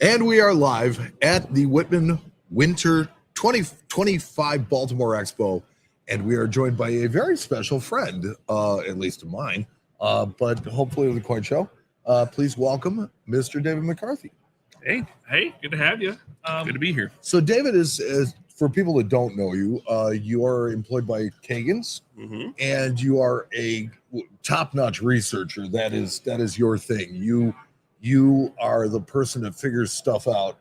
And we are live at the Whitman Winter 2025 Baltimore Expo. And we are joined by a very special friend, at least of mine, but hopefully of the Coin Show. Please welcome Mr. David McCarthy. Hey, good to have you. Good to be here. So David is for people that don't know you, you are employed by Kagan's, and you are a top-notch researcher. That is your thing. You are the person that figures stuff out.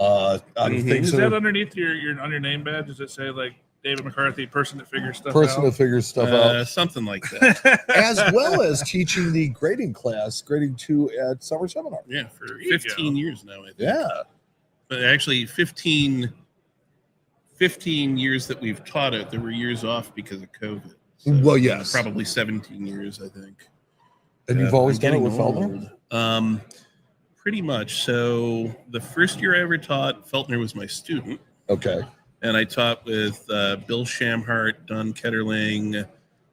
Out of things is that underneath your on your name badge? Does it say like David McCarthy, person that figures stuff out? Person that figures stuff out. Something like that. As well as teaching the grading class, grading 2 at summer seminar. Yeah, for 15 years now, I think. Yeah. But actually 15 years that we've taught it, there were years off because of COVID. So Well, yes. Probably 17 years, I think. And you've always done it with Feltner? Pretty much. So the first year I ever taught, Feltner was my student. Okay. And I taught with Bill Shamhart, Don Ketterling,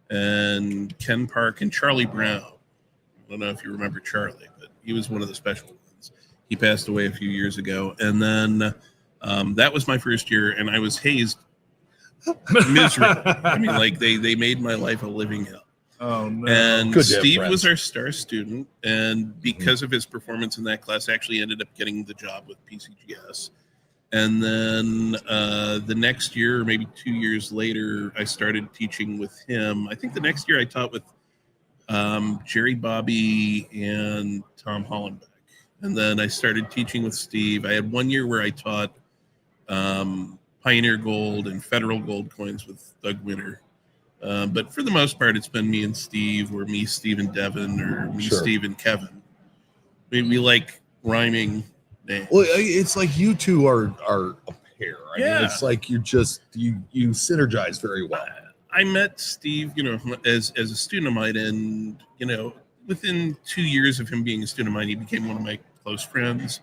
and Ken Park, and Charlie Brown. I don't know if you remember Charlie, but he was one of the special ones. He passed away a few years ago. And then that was my first year, and I was hazed miserable. I mean, like, they made my life a living hell. Oh, no. And Good Steve was our star student, and because of his performance in that class, actually ended up getting the job with PCGS. And then the next year, or maybe 2 years later, I started teaching with him. I think the next year I taught with Jerry Bobby and Tom Hollenbeck. And then I started teaching with Steve. I had 1 year where I taught Pioneer Gold and Federal Gold coins with Doug Winter. But for the most part, it's been me and Steve, or me, Steve, and Devin, or me, Sure. Steve, and Kevin. We like rhyming names. Well, it's like you two are a pair. I mean, Yeah. it's like you synergize very well. I met Steve, as a student of mine, and within 2 years of him being a student of mine, he became one of my close friends.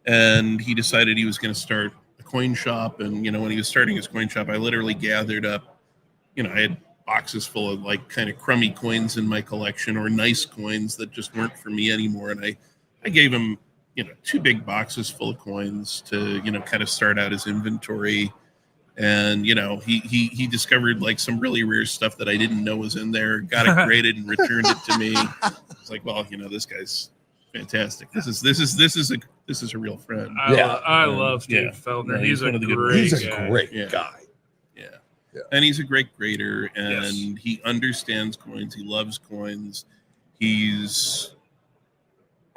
And he decided he was going to start a coin shop. And when he was starting his coin shop, I literally gathered up. I had boxes full of like kind of crummy coins in my collection, or nice coins that just weren't for me anymore. And I gave him 2 big boxes full of coins to kind of start out his inventory. And he discovered like some really rare stuff that I didn't know was in there, got it graded and returned it to me. It's like, well, this guy's fantastic. This is a real friend. I love Steve Feltner. Yeah, he's a one of the good great ones. He's a guy. great Yeah. guy. Yeah. And he's a great grader, and Yes. he understands coins. He loves coins. He's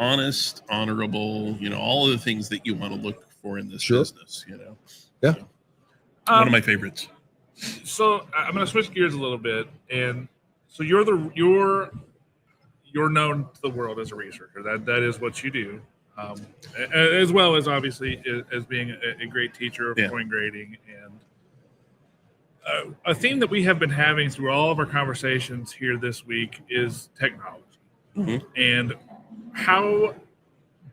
honest, honorable, all of the things that you want to look for in this Sure. business, Yeah. One of my favorites. So I'm going to switch gears a little bit, and so you're known to the world as a researcher. That is what you do, as well as obviously as being a great teacher of coin grading. And a theme that we have been having through all of our conversations here this week is technology. And how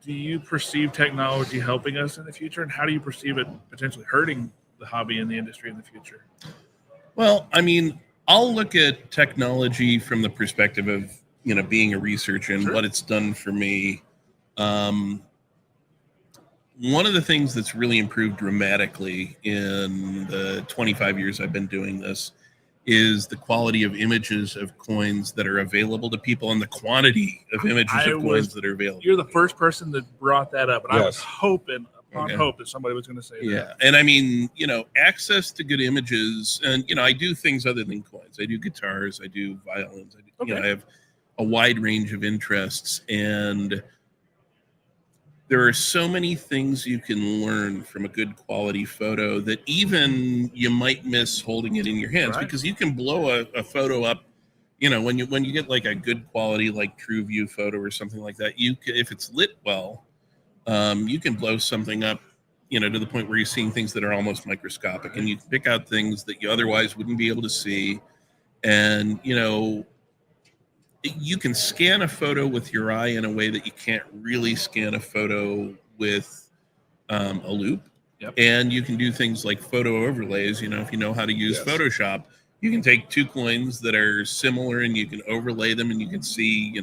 do you perceive technology helping us in the future, and how do you perceive it potentially hurting the hobby and the industry in the future? Well, I mean, I'll look at technology from the perspective of, being a researcher and what it's done for me. One of the things that's really improved dramatically in the 25 years I've been doing this is the quality of images of coins that are available to people, and the quantity of images of coins that are available. You're the first person that brought that up, and I was Yes. hoping hope that somebody was going to say that. Yeah. And I mean, access to good images, and, I do things other than coins. I do guitars, I do violins, I have a wide range of interests, and there are so many things you can learn from a good quality photo that even you might miss holding it in your hands, because you can blow a photo up, when you get like a good quality, like True View photo or something like that, if it's lit well, you can blow something up, to the point where you're seeing things that are almost microscopic, and you can pick out things that you otherwise wouldn't be able to see. And, you can scan a photo with your eye in a way that you can't really scan a photo with a loop. Yep. And you can do things like photo overlays. If you know how to use Photoshop, you can take 2 coins that are similar and you can overlay them, and you can see,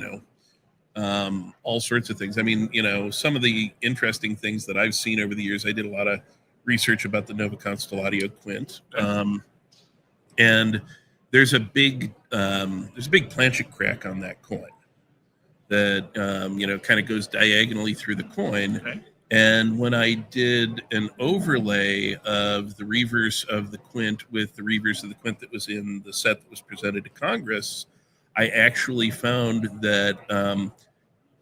all sorts of things. I mean, some of the interesting things that I've seen over the years, I did a lot of research about the Nova Constellatio quint. And there's a big planchet crack on that coin that kind of goes diagonally through the coin. Okay. And when I did an overlay of the reverse of the quint with the reverse of the quint that was in the set that was presented to Congress, I actually found that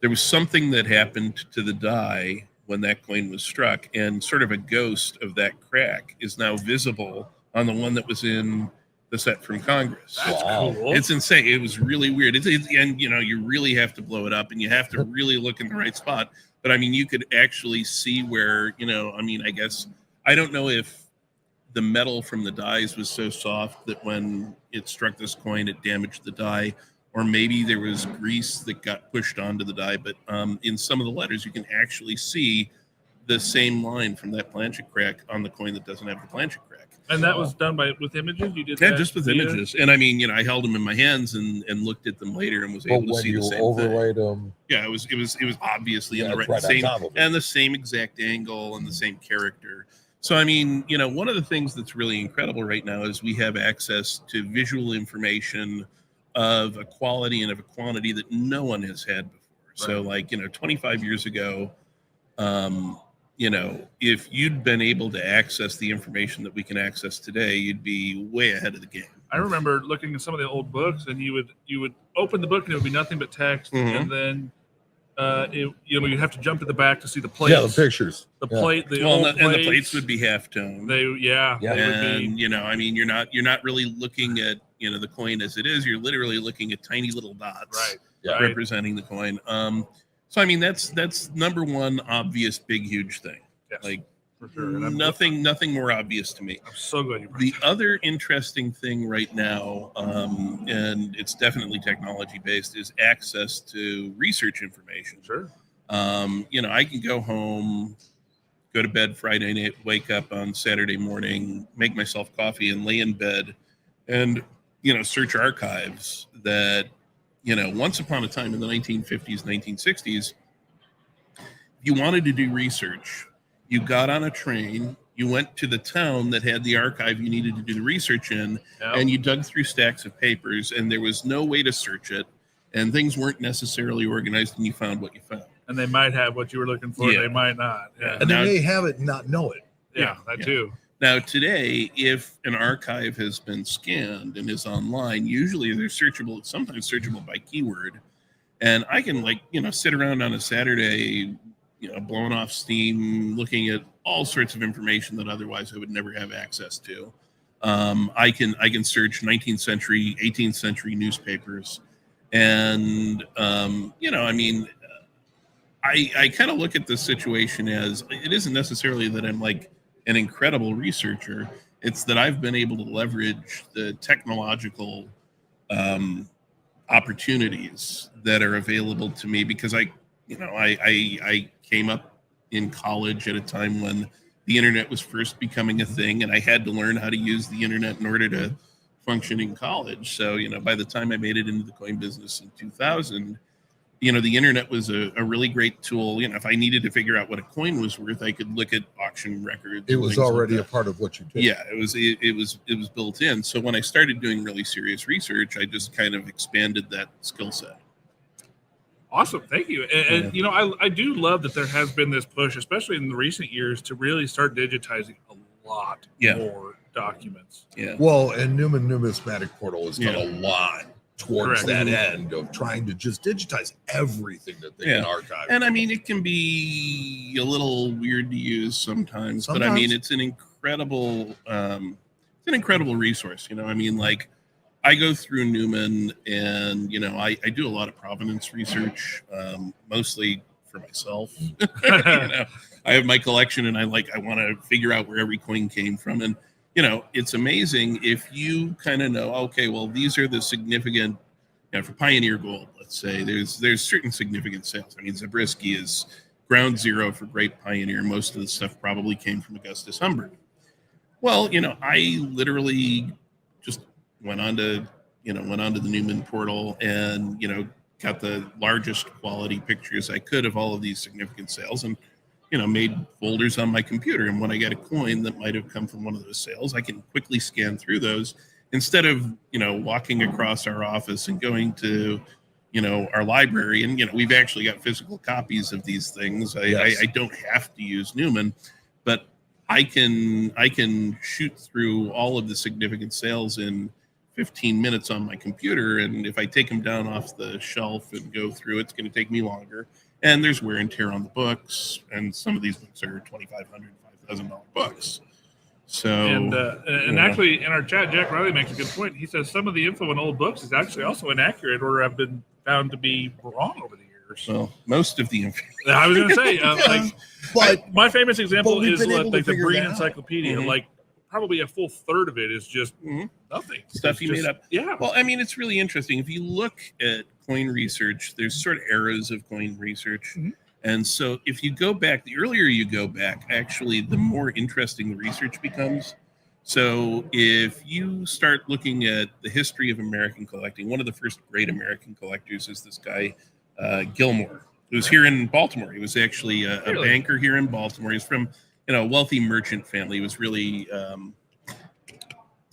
there was something that happened to the die when that coin was struck, and sort of a ghost of that crack is now visible on the one that was in the set from Congress. That's cool. It's insane. It was really weird. And you really have to blow it up, and you have to really look in the right spot. But I mean, you could actually see where, I guess, I don't know if the metal from the dies was so soft that when it struck this coin, it damaged the die, or maybe there was grease that got pushed onto the die. But in some of the letters, you can actually see the same line from that planchet crack on the coin that doesn't have the planchet crack. And that was done with images? You did Yeah, that just with via- images. And I mean, I held them in my hands and looked at them later and was able to see the same overlaid thing. them, Yeah, it was obviously in the it's right, on same top of it. and the same exact angle and the same character. So I mean, one of the things that's really incredible right now is we have access to visual information of a quality and of a quantity that no one has had before. So like, 25 years ago, if you'd been able to access the information that we can access today, you'd be way ahead of the game. I remember looking at some of the old books, and you would open the book, and it would be nothing but text, and then you'd have to jump to the back to see the plates. Yeah, the pictures. The plate, the Well, old and the plates would be half tone. They would be. And you're not really looking at the coin as it is. You're literally looking at tiny little dots representing the coin. So I mean, that's number one obvious big huge thing. Yes, like for sure. And nothing more obvious to me. I'm so glad you brought The that. other interesting thing right now, and it's definitely technology based, is access to research information. Sure. I can go home, go to bed Friday night, wake up on Saturday morning, make myself coffee, and lay in bed, and search archives that once upon a time in the 1950s, 1960s, if you wanted to do research, you got on a train, you went to the town that had the archive you needed to do the research in, and you dug through stacks of papers, and there was no way to search it, and things weren't necessarily organized, and you found what you found. And they might have what you were looking for. Yeah. They might not. Yeah. And they may have it and not know it. Yeah, that too. Now, today, if an archive has been scanned and is online, usually they're searchable, sometimes searchable by keyword. And I can sit around on a Saturday, blowing off steam, looking at all sorts of information that otherwise I would never have access to. I can search 19th century, 18th century newspapers. And, I kind of look at this situation as it isn't necessarily that I'm like an incredible researcher. It's that I've been able to leverage the technological opportunities that are available to me because I came up in college at a time when the internet was first becoming a thing, and I had to learn how to use the internet in order to function in college. So, by the time I made it into the coin business in 2000, the internet was a really great tool. If I needed to figure out what a coin was worth, I could look at auction records. It was already a part of what you did. Yeah, it was built in. So when I started doing really serious research, I just kind of expanded that skill set. Awesome. Thank you. And I do love that there has been this push, especially in the recent years, to really start digitizing a lot more documents. Yeah. Well, and Newman Numismatic Portal has done a lot towards Correct. that end of trying to just digitize everything that they can archive. And I mean, it can be a little weird to use sometimes. But I mean, it's an incredible resource. I go through Newman, and I do a lot of provenance research, mostly for myself. I have my collection, and I want to figure out where every coin came from. And it's amazing if you kind of know, okay, well, these are the significant, for Pioneer Gold, let's say, there's certain significant sales. I mean, Zabriskie is ground zero for Great Pioneer. Most of the stuff probably came from Augustus Humbert. Well, I literally just went onto the Newman portal and, got the largest quality pictures I could of all of these significant sales, and made folders on my computer. And when I get a coin that might have come from one of those sales, I can quickly scan through those instead of walking across our office and going to our library. And we've actually got physical copies of these things. I don't have to use Newman, but I can shoot through all of the significant sales in 15 minutes on my computer. And if I take them down off the shelf and go through, it's going to take me longer. And there's wear and tear on the books, and some of these books are $2,500, $5,000 books. So and actually, in our chat, Jack Riley makes a good point. He says some of the info in old books is actually also inaccurate or have been found to be wrong over the years. Well, most of the info. I was going to say, my famous example is like the Breen out. Encyclopedia. Mm-hmm. Like probably a full third of it is just nothing. Stuff you made up. Yeah. Well, I mean, it's really interesting. If you look at coin research, there's sort of eras of coin research. Mm-hmm. And so if you go back, the earlier you go back, actually, the more interesting the research becomes. So if you start looking at the history of American collecting, one of the first great American collectors is this guy, Gilmore, who's here in Baltimore. He was actually a banker here in Baltimore. He's from a wealthy merchant family. He was really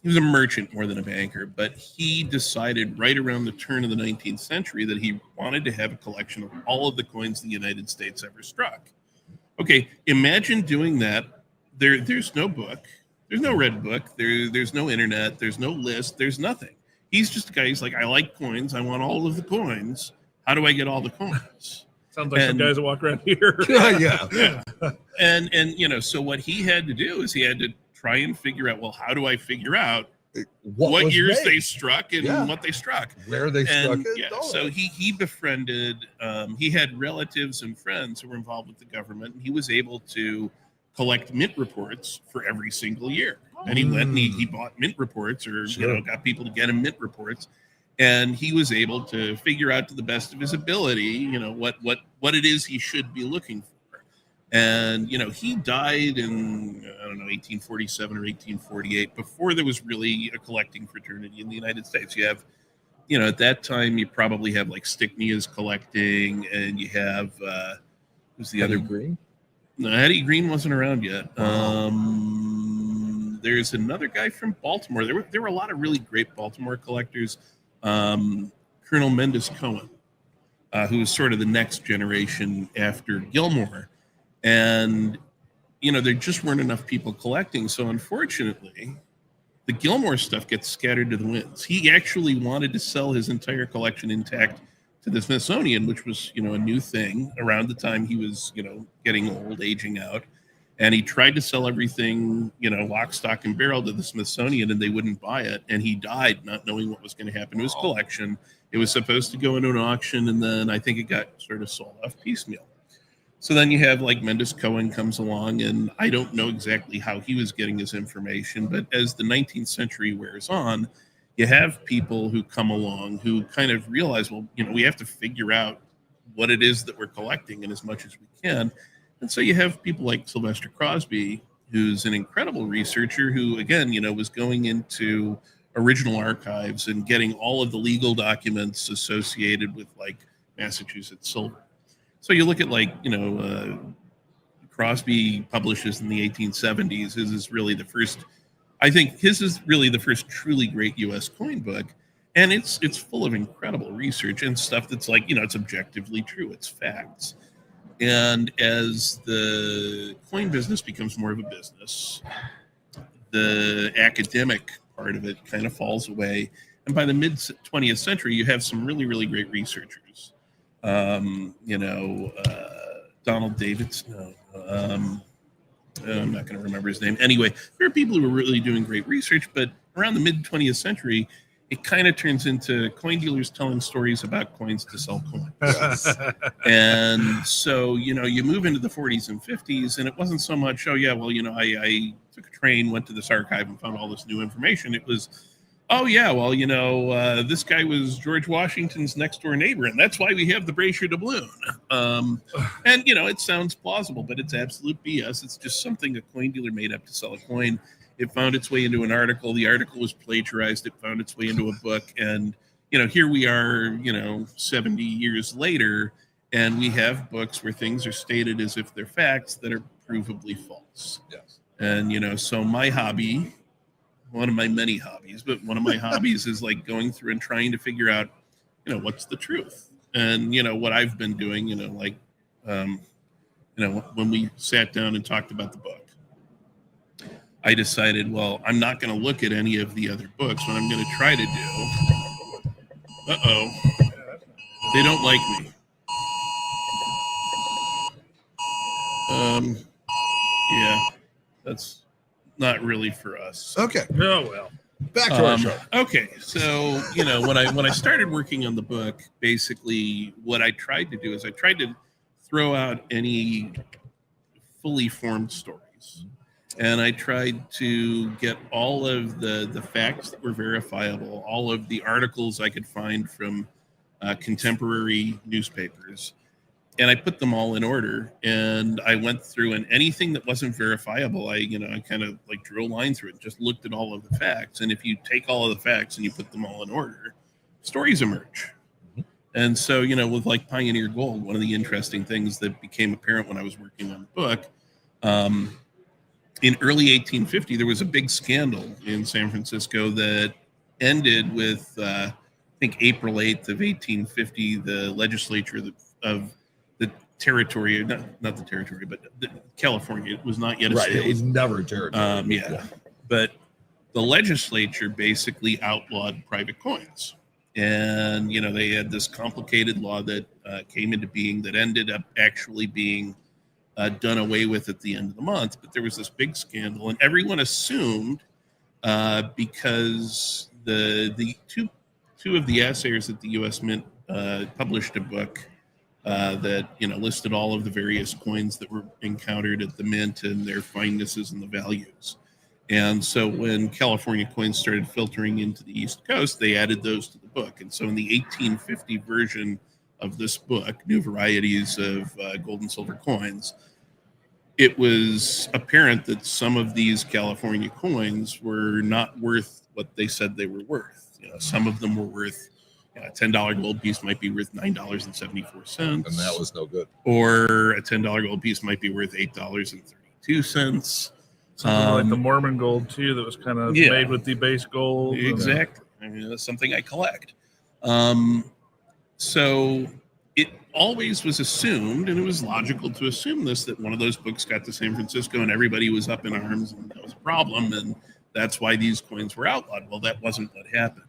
he was a merchant more than a banker, but he decided right around the turn of the 19th century that he wanted to have a collection of all of the coins the United States ever struck. Okay, imagine doing that. There's no book, there's no red book, there's no internet, there's no list, there's nothing. He's just a guy. He's like, I like coins, I want all of the coins. How do I get all the coins? Sounds like some guys that walk around here. Yeah. And so what he had to do is he had to try and figure out, well, how do I figure out what years they struck and what they struck, where they struck it? Yeah, so he befriended, he had relatives and friends who were involved with the government, and he was able to collect mint reports for every single year. And he went and he bought mint reports, or got people to get him mint reports. And he was able to figure out to the best of his ability, what it is he should be looking for. And, he died in, 1847 or 1848, before there was really a collecting fraternity in the United States. You have, at that time, you probably have like Stickneys collecting, and you have, who's the other? Green? No, Eddie Green wasn't around yet. There's another guy from Baltimore. There were a lot of really great Baltimore collectors. Colonel Mendes Cohen, who was sort of the next generation after Gilmore. And, there just weren't enough people collecting. So unfortunately, the Gilmore stuff gets scattered to the winds. He actually wanted to sell his entire collection intact to the Smithsonian, which was, a new thing around the time he was, getting old, aging out. And he tried to sell everything, lock, stock, and barrel to the Smithsonian, and they wouldn't buy it. And he died not knowing what was going to happen to his collection. It was supposed to go into an auction, and then I think it got sort of sold off piecemeal. So then you have like Mendes Cohen comes along, and I don't know exactly how he was getting his information, but as the 19th century wears on, you have people who come along who kind of realize, well, we have to figure out what it is that we're collecting, and as much as we can. And so you have people like Sylvester Crosby, who's an incredible researcher who, again, was going into original archives and getting all of the legal documents associated with like Massachusetts silver. So you look at Crosby publishes in the 1870s. His is really the first, I think his is really the first truly great U.S. coin book. And it's full of incredible research and stuff that's like, it's objectively true. It's facts. And as the coin business becomes more of a business, the academic part of it kind of falls away. And by the mid 20th century, you have some really, really great researchers. Donald Davidson. I'm not going to remember his name. Anyway, there are people who are really doing great research, but around the mid 20th century, it kind of turns into coin dealers telling stories about coins to sell coins. Yes. And so, you move into the 40s and 50s, and it wasn't so much, I took a train, went to this archive and found all this new information. It was, this guy was George Washington's next door neighbor, and that's why we have the bracier doubloon. And, it sounds plausible, but it's absolute BS. It's just something a coin dealer made up to sell a coin. It found its way into an article. The article was plagiarized. It found its way into a book. And, here we are, 70 years later, and we have books where things are stated as if they're facts that are provably false. Yes. And, so my hobby, one of my many hobbies, but one of my hobbies is like going through and trying to figure out, what's the truth. And, what I've been doing, when we sat down and talked about the book, I decided, well, I'm not going to look at any of the other books. What I'm going to try to do, they don't like me. Yeah, that's not really for us. Okay. Oh well. Back to our show. Okay, so when I started working on the book, basically what I tried to do is I tried to throw out any fully formed stories, and I tried to get all of the facts that were verifiable, all of the articles I could find from contemporary newspapers, and I put them all in order. And I went through, and anything that wasn't verifiable, I kind of like drew a line through it and just looked at all of the facts. And if you take all of the facts and you put them all in order, stories emerge. And so, with like Pioneer Gold, one of the interesting things that became apparent when I was working on the book, in early 1850, there was a big scandal in San Francisco that ended with, I think, April 8th of 1850, the legislature of the territory, not the territory, but California. It was not yet a Right. state. It was never a territory. Yeah. But the legislature basically outlawed private coins. And, they had this complicated law that came into being that ended up actually being done away with at the end of the month. But there was this big scandal, and everyone assumed because the two of the assayers at the U.S. Mint published a book that listed all of the various coins that were encountered at the mint and their finenesses and the values. And so when California coins started filtering into the East Coast, they added those to the book. And so in the 1850 version of this book, New Varieties of Gold and Silver Coins, it was apparent that some of these California coins were not worth what they said they were worth. Some of them were worth, a $10 gold piece might be worth $9.74. And that was no good. Or a $10 gold piece might be worth $8.32. Something like the Mormon gold too, that was kind of made with the base gold. Exactly. I mean, that's something I collect. So it always was assumed, and it was logical to assume this, that one of those books got to San Francisco and everybody was up in arms and that was a problem, and that's why these coins were outlawed. Well, that wasn't what happened.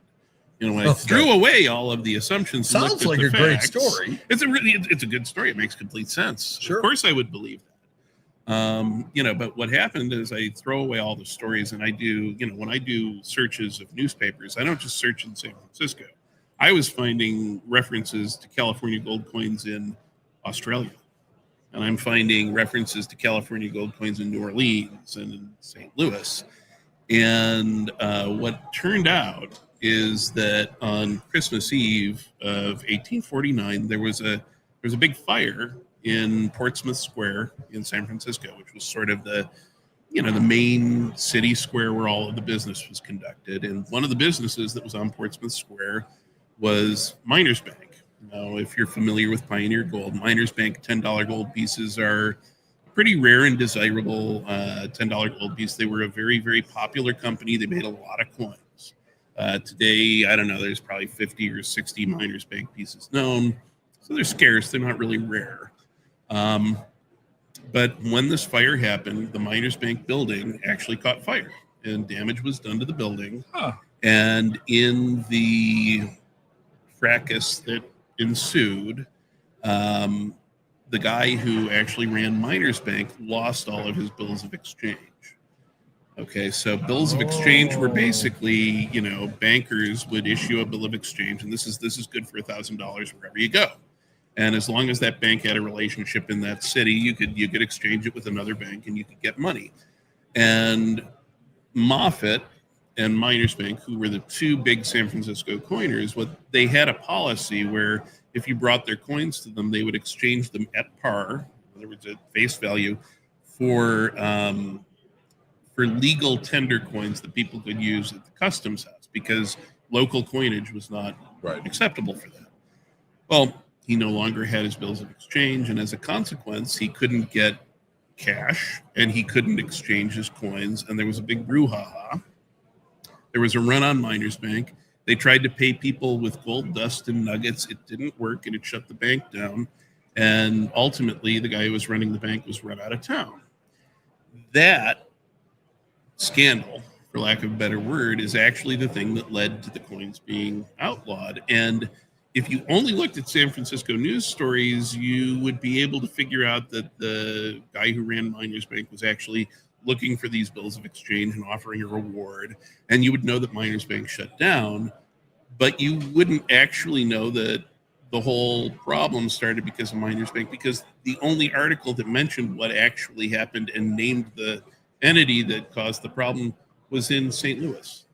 When I threw away all of the assumptions. Sounds like a great story. It's a good story. It makes complete sense. Sure. Of course I would believe that. But what happened is I throw away all the stories, and I do, when I do searches of newspapers, I don't just search in San Francisco. I was finding references to California gold coins in Australia, and I'm finding references to California gold coins in New Orleans and in St. Louis. And what turned out is that on Christmas Eve of 1849, there was a big fire in Portsmouth Square in San Francisco, which was sort of the main city square where all of the business was conducted. And one of the businesses that was on Portsmouth Square was Miners Bank. Now, if you're familiar with Pioneer Gold, Miners Bank $10 gold pieces are pretty rare and desirable $10 gold piece. They were a very, very popular company. They made a lot of coins. Today, I don't know, there's probably 50 or 60 Miners Bank pieces known. So they're scarce. They're not really rare. But when this fire happened, the Miners Bank building actually caught fire and damage was done to the building. And in the fracas that ensued, the guy who actually ran Miners Bank lost all of his bills of exchange. Okay, so bills of exchange were basically, bankers would issue a bill of exchange, and this is good for $1,000 wherever you go. And as long as that bank had a relationship in that city, you could exchange it with another bank and you could get money. And Moffett and Miners Bank, who were the two big San Francisco coiners, they had a policy where if you brought their coins to them, they would exchange them at par, in other words, at face value, for legal tender coins that people could use at the customs house. Because local coinage was not acceptable for that. Well, he no longer had his bills of exchange, and as a consequence, he couldn't get cash and he couldn't exchange his coins, and there was a big brouhaha. There was a run on Miners Bank. They tried to pay people with gold dust and nuggets. It didn't work, and it shut the bank down. And ultimately, the guy who was running the bank was run out of town. That scandal, for lack of a better word, is actually the thing that led to the coins being outlawed. And if you only looked at San Francisco news stories, you would be able to figure out that the guy who ran Miners Bank was actually looking for these bills of exchange and offering a reward. And you would know that Miners Bank shut down, but you wouldn't actually know that the whole problem started because of Miners Bank, because the only article that mentioned what actually happened and named the entity that caused the problem was in St. Louis.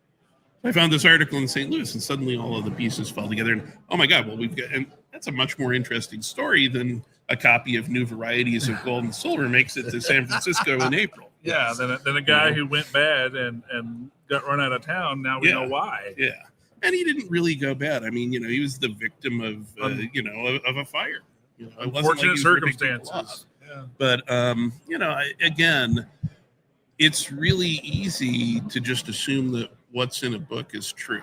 I found this article in St. Louis, and suddenly all of the pieces fell together. And oh my God, well, and that's a much more interesting story than a copy of New Varieties of Gold and Silver makes it to San Francisco in April. Yeah, then a guy who went bad and got run out of town. Now we know why. Yeah, and he didn't really go bad. I mean, he was the victim of of a fire. Unfortunate circumstances. Yeah. But again, it's really easy to just assume that what's in a book is true.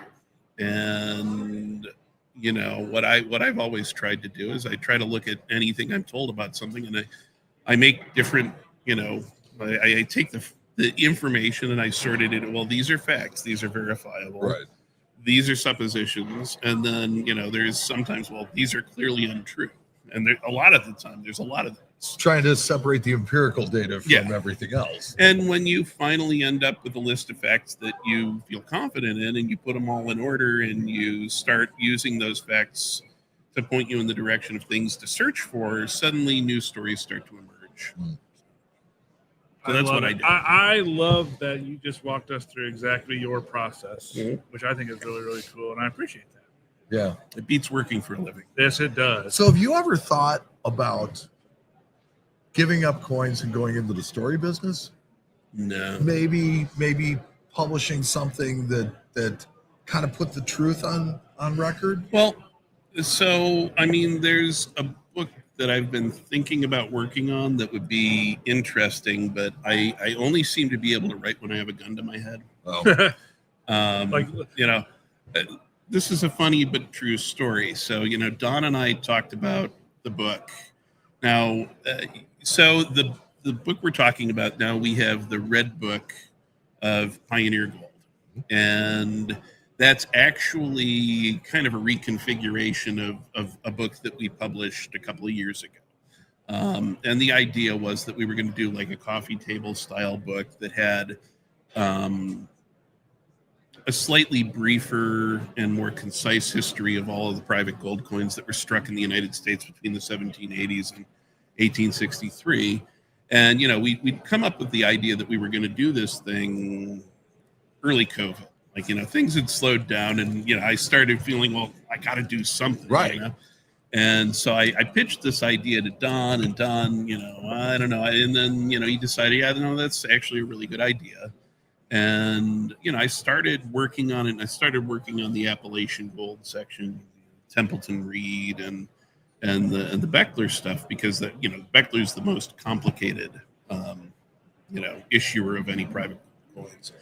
And what I've always tried to do is I try to look at anything I'm told about something, and I make different, I take the information and I sort it into, well, these are facts, these are verifiable. Right. These are suppositions. And then, there's sometimes, well, these are clearly untrue. And a lot of the time, there's a lot of those. Trying to separate the empirical data from everything else. And when you finally end up with a list of facts that you feel confident in, and you put them all in order, and you start using those facts to point you in the direction of things to search for, suddenly news stories start to emerge. So that's what I do. I love that you just walked us through exactly your process, which I think is really, really cool, and I appreciate that. Yeah. It beats working for a living. Yes, it does. So have you ever thought about giving up coins and going into the story business? No. Maybe publishing something that kind of put the truth on record? Well, so, there's a book that I've been thinking about working on that would be interesting, but I only seem to be able to write when I have a gun to my head. Oh. This is a funny but true story. So, Don and I talked about the book. Now, so the book we're talking about now, we have the Red Book of Pioneer Gold. And that's actually kind of a reconfiguration of a book that we published a couple of years ago. And the idea was that we were going to do like a coffee table style book that had a slightly briefer and more concise history of all of the private gold coins that were struck in the United States between the 1780s and 1863. And, we'd come up with the idea that we were going to do this thing early COVID. Things had slowed down, and, I started feeling, well, I got to do something. Right. And so I pitched this idea to Don, and Don, I don't know. And then, he decided, that's actually a really good idea. And, I started working on it. I started working on the Appalachian Gold section, Templeton Reed, and the Beckler stuff, because Beckler's the most complicated, issuer of any private coins.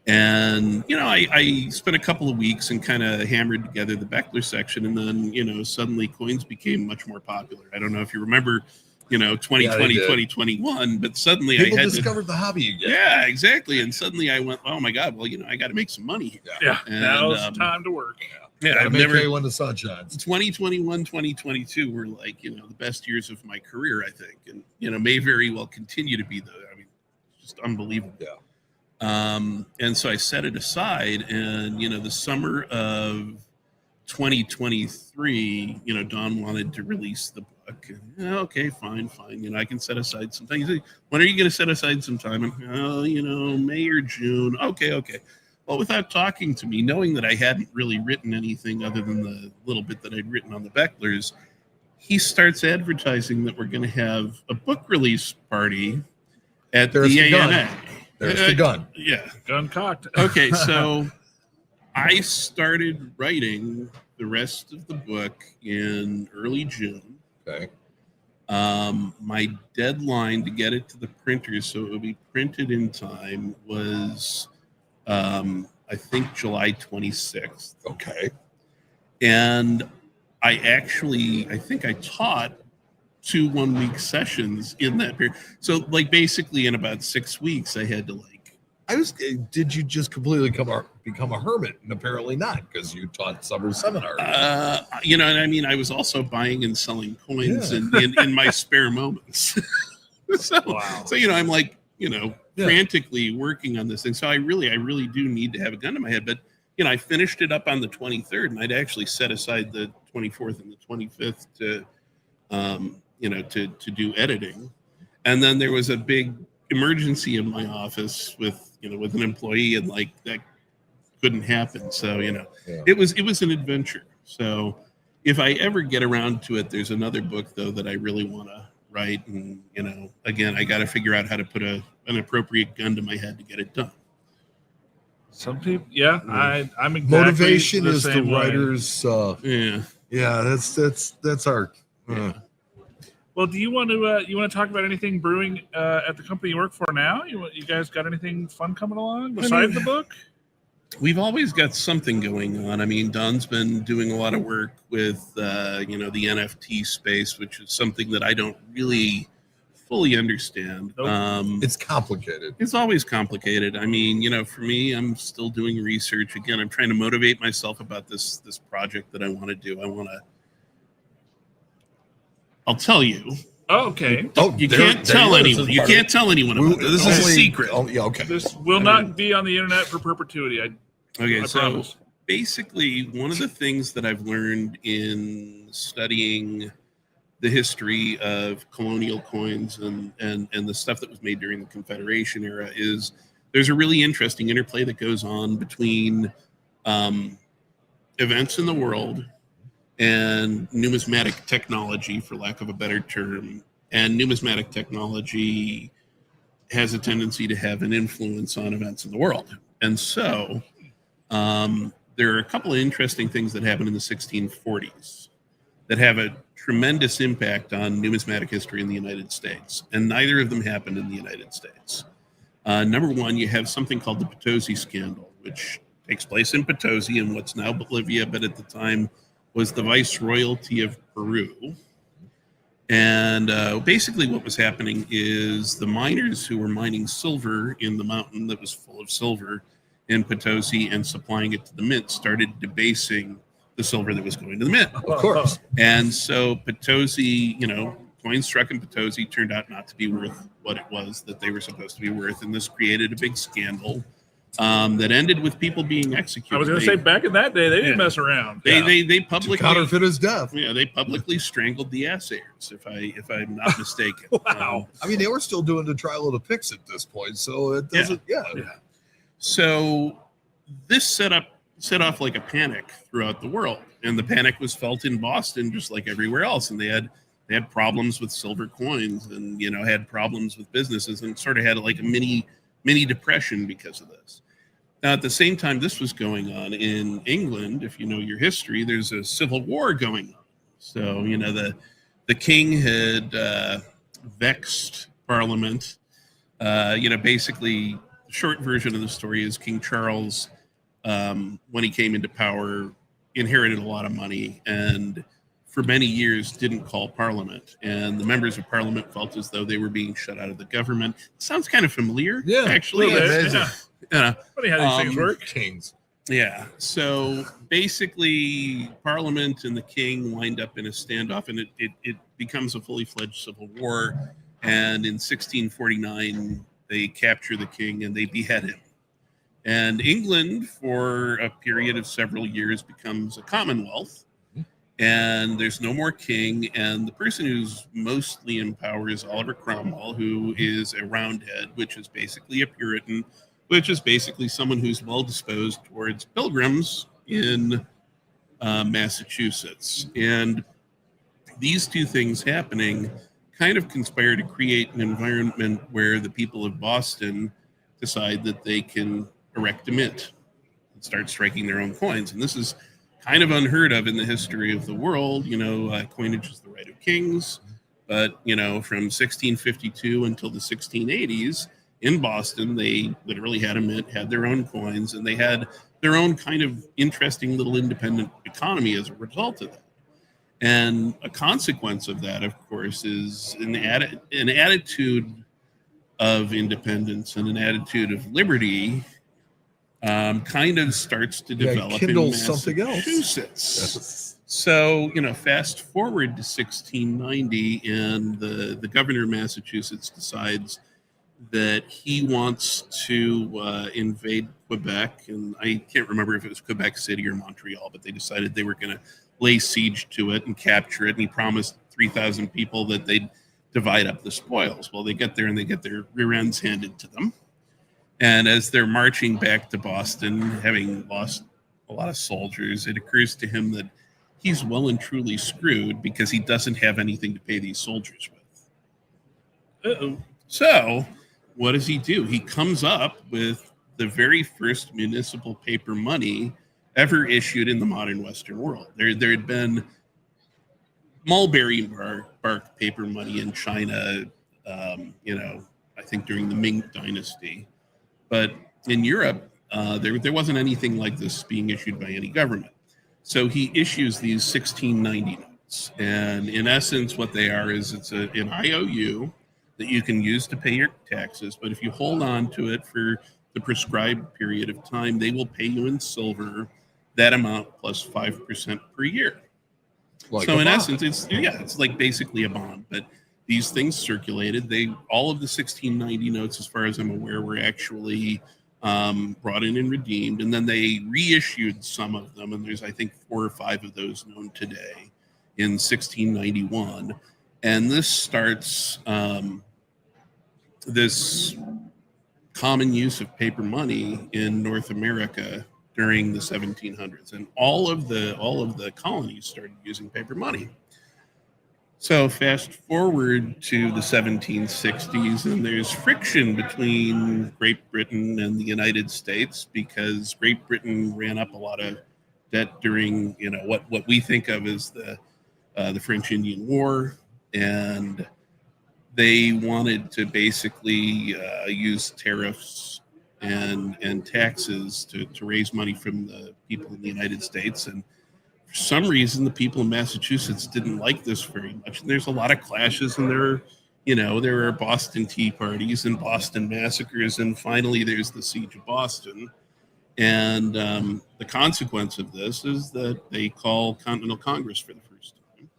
And, I spent a couple of weeks and kind of hammered together the Beckler section. And then, suddenly coins became much more popular. I don't know if you remember, 2020, 2021, but suddenly people I had discovered the hobby again. Yeah, exactly. And suddenly I went, oh my God, well, I got to make some money here. Yeah. And, now it's time to work. Yeah. I've never when the sun shines. 2021, 2022 were like, the best years of my career, I think. And, may very well continue to be just unbelievable. Yeah. And so I set it aside, and, the summer of 2023, Don wanted to release the book. Okay, fine. I can set aside some time. He said, when are you going to set aside some time? And, May or June. Okay. Well, without talking to me, knowing that I hadn't really written anything other than the little bit that I'd written on the Becklers, he starts advertising that we're going to have a book release party at the ANA. There's the gun. Yeah. Gun cocked. Okay, so I started writing the rest of the book in early June. Okay. My deadline to get it to the printer so it would be printed in time was, I think, July 26th. Okay. And I think I taught 2 1-week sessions in that period. So, like, basically in about 6 weeks, I had to Did you just completely become a hermit? And apparently not, because you taught summer seminars. and I mean, I was also buying and selling coins in my spare moments. Wow. So, I'm like, frantically working on this thing. So I really do need to have a gun to my head. But, I finished it up on the 23rd, and I'd actually set aside the 24th and the 25th to do editing. And then there was a big emergency in my office with an employee, and like that couldn't happen. So, it was an adventure. So if I ever get around to it, there's another book though that I really want to write. And, again, I got to figure out how to put an appropriate gun to my head to get it done. Some people, I'm exactly motivation the is the same way. writer's. That's our. Well, do you want to talk about anything brewing at the company you work for now? You guys got anything fun coming along besides the book? We've always got something going on. I mean, Don's been doing a lot of work with the NFT space, which is something that I don't really fully understand. Nope. It's complicated. It's always complicated. I mean, for me, I'm still doing research. Again, I'm trying to motivate myself about this project that I want to do. I'll tell you. Oh, okay. You can't tell anyone. You can't tell anyone about this. This is a secret. Oh, yeah, okay. This will not be on the internet for perpetuity. I promise. Basically, one of the things that I've learned in studying the history of colonial coins and the stuff that was made during the Confederation era is there's a really interesting interplay that goes on between events in the world and numismatic technology, for lack of a better term. And numismatic technology has a tendency to have an influence on events in the world. And so there are a couple of interesting things that happened in the 1640s that have a tremendous impact on numismatic history in the United States. And neither of them happened in the United States. Number one, you have something called the Potosi Scandal, which takes place in Potosi in what's now Bolivia, but at the time was the Viceroyalty of Peru. And basically what was happening is the miners who were mining silver in the mountain that was full of silver in Potosi and supplying it to the mint started debasing the silver that was going to the mint. Of course. And so Potosi, coins struck in Potosi turned out not to be worth what it was that they were supposed to be worth. And this created a big scandal that ended with people being executed. I was going to say, back in that day, they didn't mess around. They publicly counterfeit his death. Yeah, they publicly strangled the assayers, if I'm not mistaken. Wow. I mean, they were still doing the trial of the picks at this point, so it doesn't. Yeah. So this set off like a panic throughout the world, and the panic was felt in Boston just like everywhere else. And they had problems with silver coins, and had problems with businesses, and sort of had like a mini depression because of this. Now, at the same time this was going on in England, if you know your history, there's a civil war going on. So, the king had vexed Parliament. Basically, the short version of the story is King Charles, when he came into power, inherited a lot of money and for many years didn't call Parliament. And the members of Parliament felt as though they were being shut out of the government. It sounds kind of familiar, actually. Funny how these things work. Kings. Yeah. So basically, Parliament and the king wind up in a standoff, and it becomes a fully fledged civil war. And in 1649, they capture the king and they behead him. And England, for a period of several years, becomes a commonwealth. And there's no more king. And the person who's mostly in power is Oliver Cromwell, who is a Roundhead, which is basically a Puritan, which is basically someone who's well disposed towards pilgrims in Massachusetts. And these two things happening kind of conspire to create an environment where the people of Boston decide that they can erect a mint. start striking their own coins. And this is kind of unheard of in the history of the world. Coinage is the right of kings. But, from 1652 until the 1680s in Boston, they literally had a mint, had their own coins, and they had their own kind of interesting little independent economy as a result of that. And a consequence of that, of course, is an attitude of independence and an attitude of liberty kind of starts to develop in Massachusetts. Yes. So, fast forward to 1690, and the governor of Massachusetts decides that he wants to invade Quebec. And I can't remember if it was Quebec City or Montreal, but they decided they were going to lay siege to it and capture it. And he promised 3,000 people that they'd divide up the spoils. Well, they get there and they get their rear ends handed to them. And as they're marching back to Boston, having lost a lot of soldiers, it occurs to him that he's well and truly screwed because he doesn't have anything to pay these soldiers with. Uh-oh. So what does he do? He comes up with the very first municipal paper money ever issued in the modern Western world. There had been mulberry bark paper money in China, I think during the Ming Dynasty. But in Europe, there wasn't anything like this being issued by any government. So he issues these 1690 notes. And in essence, what they are is it's an IOU that you can use to pay your taxes. But if you hold on to it for the prescribed period of time, they will pay you in silver that amount plus 5% per year. So in essence, it's like basically a bond. But these things circulated. All of the 1690 notes, as far as I'm aware, were actually brought in and redeemed, and then they reissued some of them. And there's, I think, 4 or 5 of those known today in 1691. And this starts this common use of paper money in North America during the 1700s, and all of the colonies started using paper money. So fast forward to the 1760s, and there's friction between Great Britain and the United States because Great Britain ran up a lot of debt during, what we think of as the French Indian War, and they wanted to basically use tariffs and taxes to raise money from the people in the United States. And for some reason, the people in Massachusetts didn't like this very much. And there's a lot of clashes, and there are Boston Tea Parties and Boston massacres, and finally there's the Siege of Boston. And the consequence of this is that they call Continental Congress for the first time.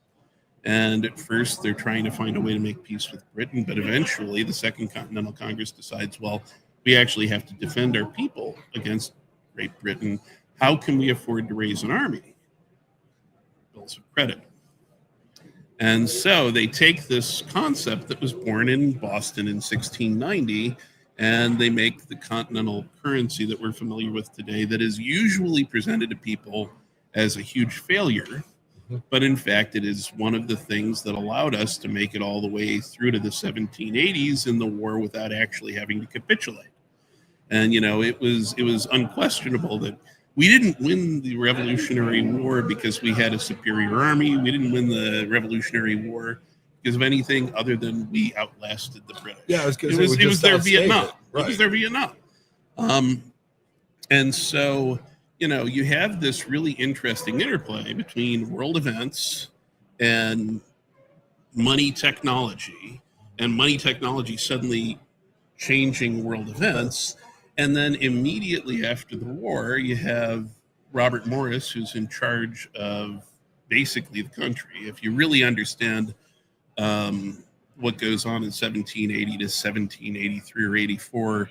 And at first, they're trying to find a way to make peace with Britain, but eventually the Second Continental Congress decides, well, we actually have to defend our people against Great Britain. How can we afford to raise an army? Bills of credit. And so they take this concept that was born in Boston in 1690, and they make the continental currency that we're familiar with today, that is usually presented to people as a huge failure. But in fact, it is one of the things that allowed us to make it all the way through to the 1780s in the war without actually having to capitulate. And, it was unquestionable that we didn't win the Revolutionary War because we had a superior army. We didn't win the Revolutionary War because of anything other than we outlasted the British. Yeah, it was their Vietnam. Right. It was their Vietnam. And so, you have this really interesting interplay between world events and money technology, and money technology suddenly changing world events. And then immediately after the war, you have Robert Morris, who's in charge of basically the country. If you really understand what goes on in 1780 to 1783 or 84,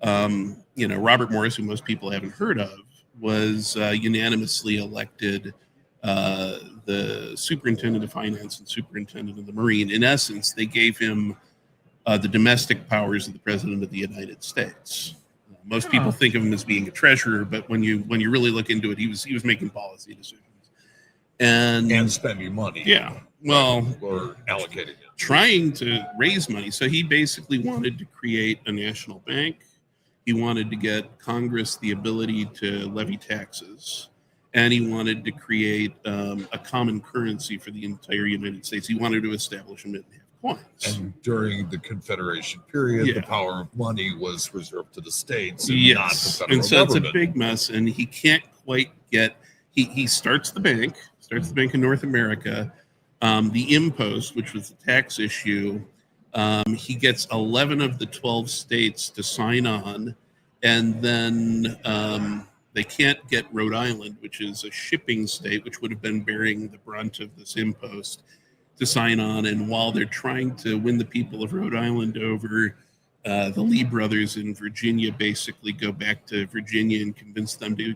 Robert Morris, who most people haven't heard of, was unanimously elected the superintendent of finance and superintendent of the Marine. In essence, they gave him the domestic powers of the president of the United States. Most people think of him as being a treasurer, but when you really look into it, he was making policy decisions and spending money. Yeah, well, or allocating it, trying to raise money. So he basically wanted to create a national bank. He wanted to get Congress the ability to levy taxes, and he wanted to create a common currency for the entire United States. He wanted to establish a mint and have coins. And during the Confederation period, Yeah. the power of money was reserved to the states and not the Yes, federal and so government. it's a big mess, and he can't quite get. He starts the bank in North America, the impost, which was the tax issue. He gets 11 of the 12 states to sign on, and then they can't get Rhode Island, which is a shipping state, which would have been bearing the brunt of this impost, to sign on. And while they're trying to win the people of Rhode Island over, the Lee brothers in Virginia basically go back to Virginia and convince them to,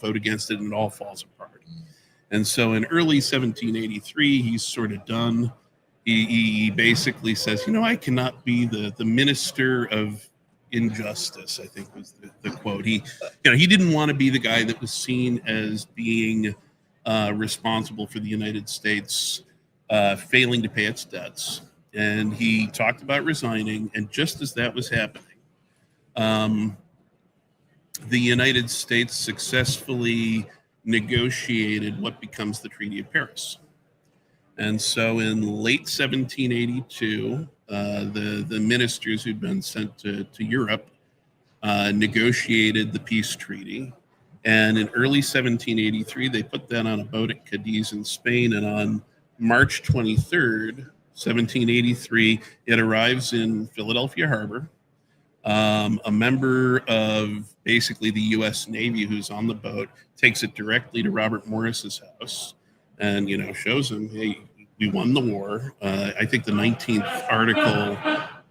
vote against it, and it all falls apart. And so in early 1783, he's sort of done. He basically says, I cannot be the minister of injustice, I think was the quote. He didn't want to be the guy that was seen as being responsible for the United States failing to pay its debts. And he talked about resigning. And just as that was happening, the United States successfully negotiated what becomes the Treaty of Paris. And so in late 1782, the ministers who'd been sent to Europe negotiated the peace treaty. And in early 1783, they put that on a boat at Cadiz in Spain. And on March 23rd, 1783, it arrives in Philadelphia Harbor. A member of basically the U.S. Navy who's on the boat takes it directly to Robert Morris's house and, shows him, hey, we won the war. I think the 19th article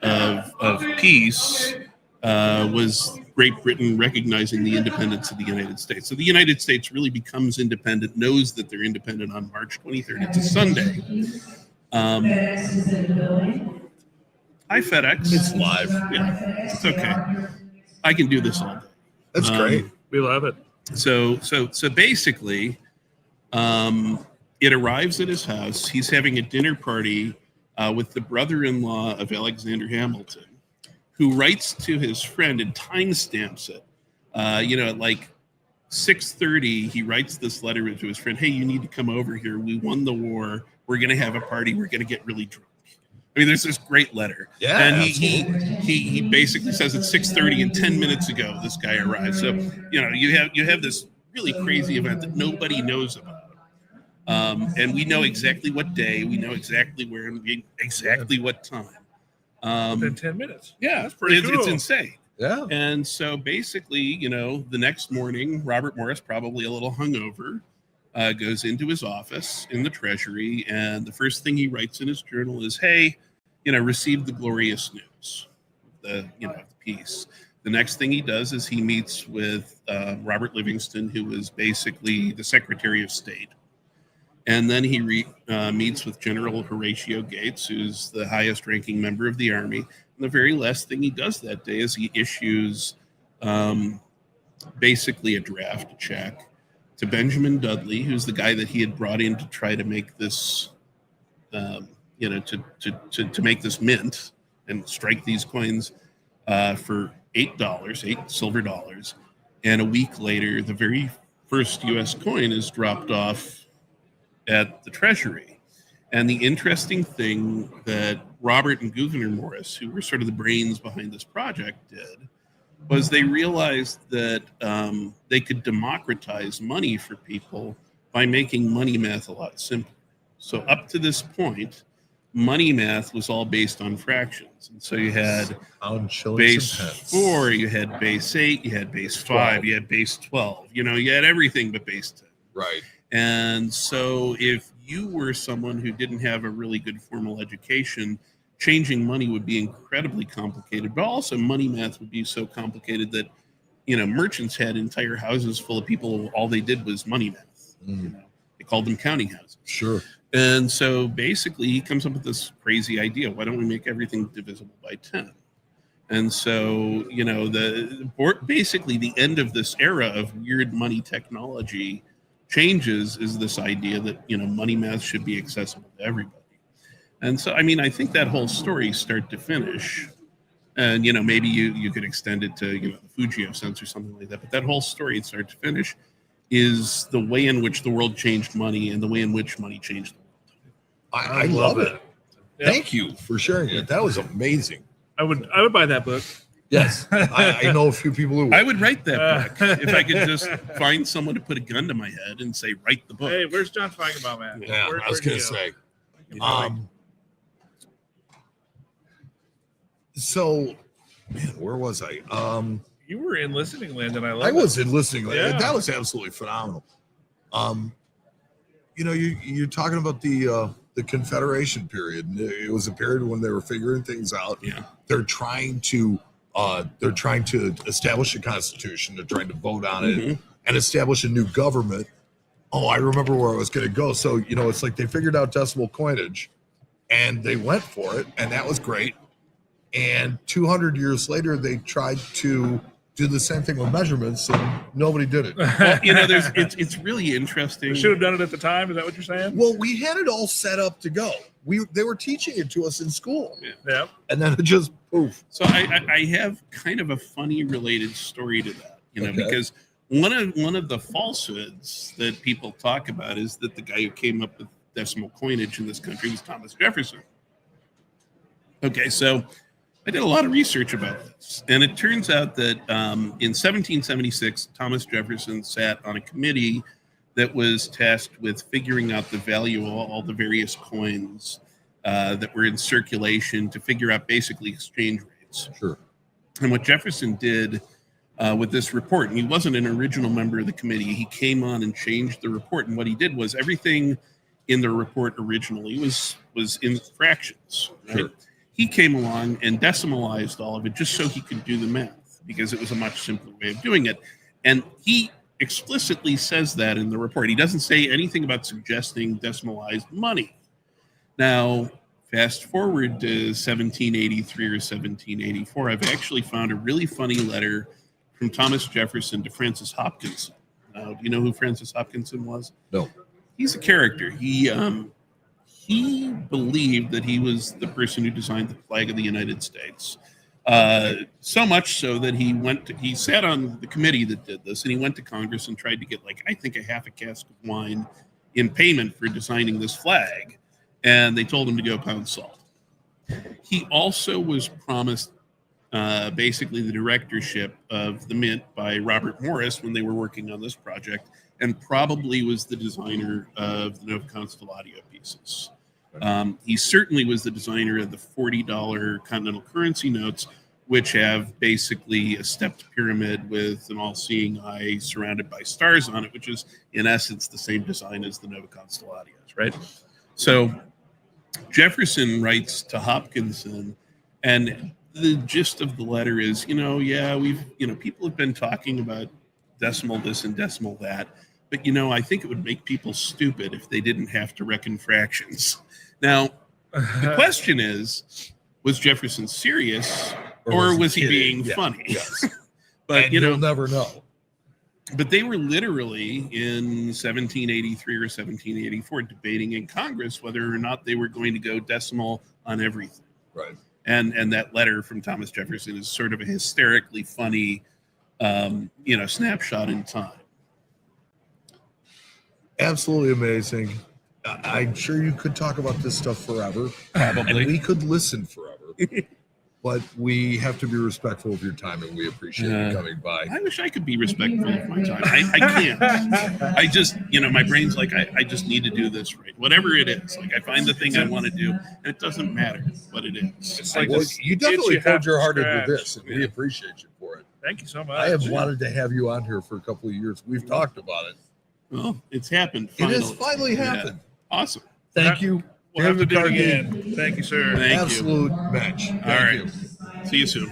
of peace was Great Britain recognizing the independence of the United States. So the United States really becomes independent, knows that they're independent on March 23rd. It's a Sunday. Hi, FedEx. It's live. Yeah, it's okay. I can do this all day. That's great. We love it. So basically, it arrives at his house. He's having a dinner party with the brother-in-law of Alexander Hamilton, who writes to his friend and timestamps it. At like 6:30, he writes this letter to his friend. Hey, you need to come over here. We won the war. We're going to have a party. We're going to get really drunk. I mean, there's this great letter. Yeah, and he basically says it's 6:30 and 10 minutes ago this guy arrived. So you have this really crazy event that nobody knows about. And we know exactly what day, we know exactly where, and exactly what time. Within 10 minutes. Yeah, That's pretty it's cool. insane. Yeah. And so basically, the next morning, Robert Morris, probably a little hungover, goes into his office in the Treasury, and the first thing he writes in his journal is, hey, received the glorious news, the peace. The next thing he does is he meets with Robert Livingston, who was basically the Secretary of State. And then he meets with General Horatio Gates, who's the highest ranking member of the Army. And the very last thing he does that day is he issues basically a draft check to Benjamin Dudley, who's the guy that he had brought in to try to make this, to make this mint and strike these coins for $8, 8 silver dollars. And a week later, the very first U.S. coin is dropped off at the Treasury. And the interesting thing that Robert and Gouverneur Morris, who were sort of the brains behind this project, did was they realized that they could democratize money for people by making money math a lot simpler. So up to this point, money math was all based on fractions. And so you had Pound, shillings, base and pence. 4, you had base 8, you had base 5, you had base 12. You had everything but base 10. Right. And so if you were someone who didn't have a really good formal education, changing money would be incredibly complicated, but also money math would be so complicated that, merchants had entire houses full of people. All they did was money math. They called them counting houses. Sure. And so basically he comes up with this crazy idea. Why don't we make everything divisible by 10? And so, basically the end of this era of weird money technology changes is this idea that, money math should be accessible to everybody. And so, I think that whole story, start to finish, And maybe you could extend it to the Fujio sense or something like that. But that whole story, start to finish, is the way in which the world changed money and the way in which money changed the world. I love it. Yep. Thank you for sharing it. That was amazing. I would buy that book. Yes, I know a few people who would. I would write that book if I could just find someone to put a gun to my head and say, write the book. Hey, where's John Feigenbaum at? Yeah, I was going to say. So, man, where was I? You were in listening land, and I was in listening land. Yeah. That was absolutely phenomenal. You're talking about the Confederation period. It was a period when they were figuring things out. Yeah, they're trying to establish a constitution. They're trying to vote on it and establish a new government. Oh, I remember where I was going to go. So, it's like they figured out decimal coinage and they went for it, and that was great. And 200 years later, they tried to do the same thing with measurements, and nobody did it. well, it's really interesting. We should have done it at the time. Is that what you're saying? Well, we had it all set up to go. They were teaching it to us in school. Yeah. And then it just poof. So I have kind of a funny related story to that, because one of the falsehoods that people talk about is that the guy who came up with decimal coinage in this country was Thomas Jefferson. Okay, so I did a lot of research about this, and it turns out that in 1776, Thomas Jefferson sat on a committee that was tasked with figuring out the value of all the various coins that were in circulation to figure out basically exchange rates. Sure. And what Jefferson did with this report, and he wasn't an original member of the committee, he came on and changed the report. And what he did was everything in the report originally was in fractions. Right? Sure. He came along and decimalized all of it just so he could do the math, because it was a much simpler way of doing it. And he explicitly says that in the report. He doesn't say anything about suggesting decimalized money. Now, fast forward to 1783 or 1784, I've actually found a really funny letter from Thomas Jefferson to Francis Hopkinson. Do you know who Francis Hopkinson was? No. He's a character. He believed that he was the person who designed the flag of the United States. So much so that he sat on the committee that did this, and he went to Congress and tried to get a half a cask of wine in payment for designing this flag. And they told him to go pound salt. He also was promised basically the directorship of the Mint by Robert Morris when they were working on this project, and probably was the designer of the Nova Constellatio pieces. He certainly was the designer of the $40 continental currency notes, which have basically a stepped pyramid with an all-seeing eye surrounded by stars on it, which is in essence the same design as the Nova Constellatios, right? So Jefferson writes to Hopkinson, and the gist of the letter is, people have been talking about decimal this and decimal that, but I think it would make people stupid if they didn't have to reckon fractions. Now, the question is, was Jefferson serious, or was he being funny? Yes. But you'll never know. But they were literally in 1783 or 1784 debating in Congress whether or not they were going to go decimal on everything. Right. And that letter from Thomas Jefferson is sort of a hysterically funny, snapshot in time. Absolutely amazing. I'm sure you could talk about this stuff forever. Probably. And we could listen forever. But we have to be respectful of your time, and we appreciate you coming by. I wish I could be respectful of my time. I can't. I just, my brain's like, I just need to do this right. Whatever it is. I find the thing I want to do, and it doesn't matter what it is. It's like you definitely poured your heart into scratch. this, and we appreciate you for it. Thank you so much. I have wanted to have you on here for a couple of years. We've talked about it. Well, it's happened. Finally. It has finally happened. Yeah. Awesome. Thank you. We'll have to do it MCarthy. again. Thank you, sir. Thank you. Absolute match. All right. See you soon.